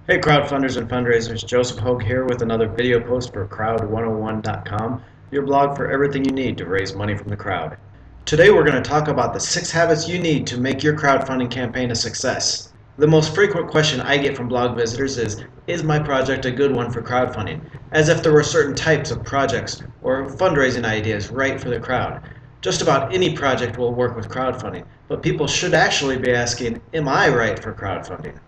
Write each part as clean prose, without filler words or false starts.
Hey crowdfunders and fundraisers, Joseph Hogue here with another video post for crowd101.com, your blog for everything you need to raise money from the crowd. Today we're going to talk about the 6 habits you need to make your crowdfunding campaign a success. The most frequent question I get from blog visitors is my project a good one for crowdfunding? As if there were certain types of projects or fundraising ideas right for the crowd. Just about any project will work with crowdfunding, but people should actually be asking, am I right for crowdfunding?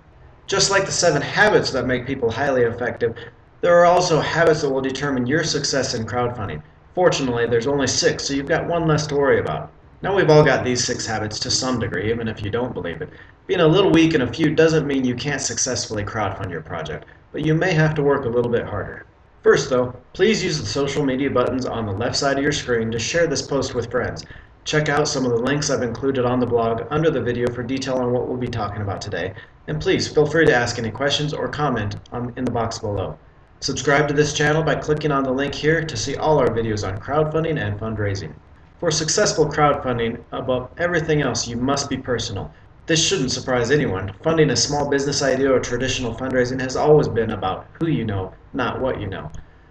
Just like the 7 habits that make people highly effective, there are also habits that will determine your success in crowdfunding. Fortunately, there's only 6, so you've got one less to worry about. Now we've all got these 6 habits to some degree, even if you don't believe it. Being a little weak in a few doesn't mean you can't successfully crowdfund your project, but you may have to work a little bit harder. First though, please use the social media buttons on the left side of your screen to share this post with friends. Check out some of the links I've included on the blog under the video for detail on what we'll be talking about today, and please feel free to ask any questions or comment in the box below. Subscribe to this channel by clicking on the link here to see all our videos on crowdfunding and fundraising. For successful crowdfunding, above everything else, you must be personal. This shouldn't surprise anyone. Funding a small business idea or traditional fundraising has always been about who you know, not what you know.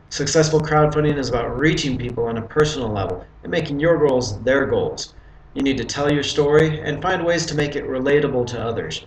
Successful crowdfunding is about reaching people on a personal level and making your goals their goals. You need to tell your story and find ways to make it relatable to others.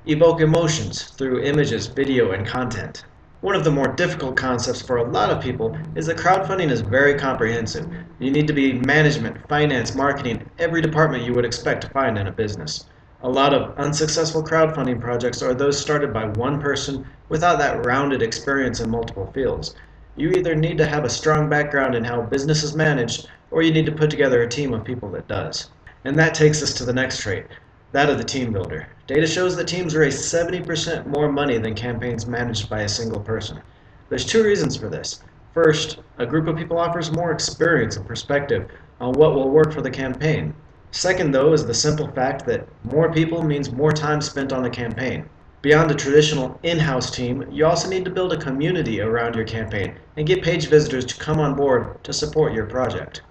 Evoke emotions through images, video, and content. One of the more difficult concepts for a lot of people is that crowdfunding is very comprehensive. You need to be management, finance, marketing, every department you would expect to find in a business. A lot of unsuccessful crowdfunding projects are those started by one person without that rounded experience in multiple fields. You either need to have a strong background in how business is managed, or you need to put together a team of people that does. And that takes us to the next trait, that of the team builder. Data shows that teams raise 70% more money than campaigns managed by a single person. There's 2 reasons for this. First, a group of people offers more experience and perspective on what will work for the campaign. Second, though, is the simple fact that more people means more time spent on the campaign. Beyond a traditional in-house team, you also need to build a community around your campaign and get page visitors to come on board to support your project.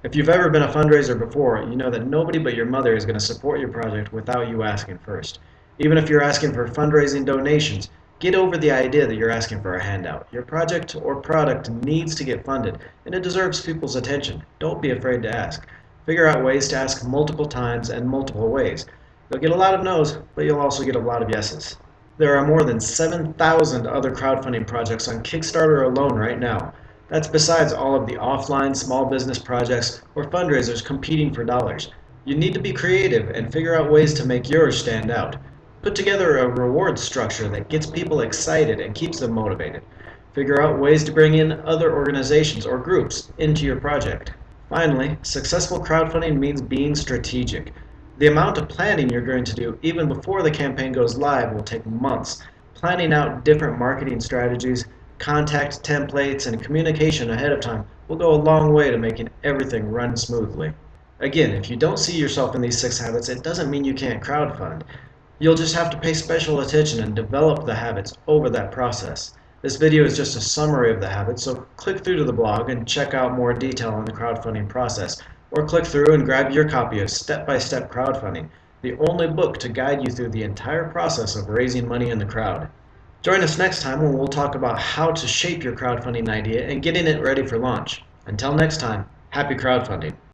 If you've ever been a fundraiser before, you know that nobody but your mother is going to support your project without you asking first. Even if you're asking for fundraising donations, get over the idea that you're asking for a handout. Your project or product needs to get funded, and it deserves people's attention. Don't be afraid to ask. Figure out ways to ask multiple times and multiple ways. You'll get a lot of no's, but you'll also get a lot of yeses. There are more than 7,000 other crowdfunding projects on Kickstarter alone right now. That's besides all of the offline small business projects or fundraisers competing for dollars. You need to be creative and figure out ways to make yours stand out. Put together a reward structure that gets people excited and keeps them motivated. Figure out ways to bring in other organizations or groups into your project. Finally, successful crowdfunding means being strategic. The amount of planning you're going to do even before the campaign goes live will take months. Planning out different marketing strategies, contact templates, and communication ahead of time will go a long way to making everything run smoothly. Again, if you don't see yourself in these 6 habits, it doesn't mean you can't crowdfund. You'll just have to pay special attention and develop the habits over that process. This video is just a summary of the habits, so click through to the blog and check out more detail on the crowdfunding process, or click through and grab your copy of Step-by-Step Crowdfunding, the only book to guide you through the entire process of raising money in the crowd. Join us next time when we'll talk about how to shape your crowdfunding idea and getting it ready for launch. Until next time, happy crowdfunding.